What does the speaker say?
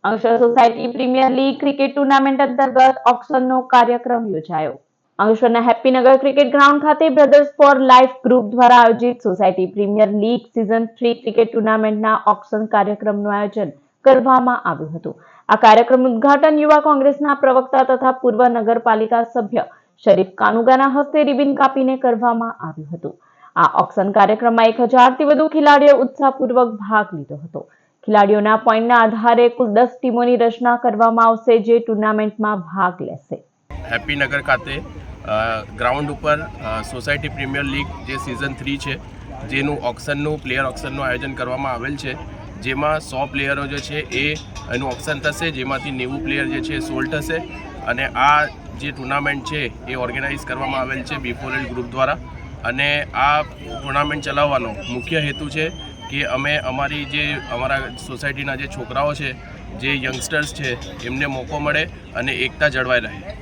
Ankleshwar society premier league cricket tournament અંતર્ગત ઓક્શનનો કાર્યક્રમ યોજાયો। અંકલેશ્વરના હેપીનગર ક્રિકેટ ગ્રાઉન્ડ ખાતે બ્રધર્સ ફોર લાઈફ ગ્રુપ દ્વારા આયોજિત society premier league season 3 cricket ટુર્નામેન્ટના ઓક્શન કાર્યક્રમનું આયોજન કરવામાં આવ્યું હતું। આ કાર્યક્રમનું ઉદ્ઘાટન યુવા કોંગ્રેસના પ્રવક્તા તથા પૂર્વ નગરપાલિકા સભ્ય શરીફ કાનુગાના હસ્તે રિબિન કાપીને કરવામાં આવ્યું હતું। આ ઓક્શન કાર્યક્રમમાં 1000થી વધુ ખેલાડીઓ ઉત્સાહપૂર્વક ભાગ લીધો હતો। ખેલાડીઓના પોઈન્ટના આધારે કુલ 10 ટીમોની રચના કરવામાં આવશે, જે ટુર્નામેન્ટમાં ભાગ લેશે। હેપીનગર ખાતે ગ્રાઉન્ડ ઉપર સોસાયટી પ્રીમિયર લીગ જે સિઝન 3 છે, જેનું ઓક્શનનું પ્લેયર ઓક્શનનું આયોજન કરવામાં આવેલ છે, જેમાં 100 પ્લેયરો જે છે એનું ઓક્શન થશે, જેમાંથી 90 પ્લેયર જે છે સોલ્ડ થશે। અને આ જે ટુર્નામેન્ટ છે એ ઓર્ગેનાઇઝ કરવામાં આવેલ છે B4L ગ્રુપ દ્વારા। અને આ ટુર્નામેન્ટ ચલાવવાનો મુખ્ય હેતુ છે કે અમે અમારા સોસાયટીના જે છોકરાઓ છે, જે યંગસ્ટર્સ છે, એમને મોકો મળે અને એકતા જળવાઈ રહે।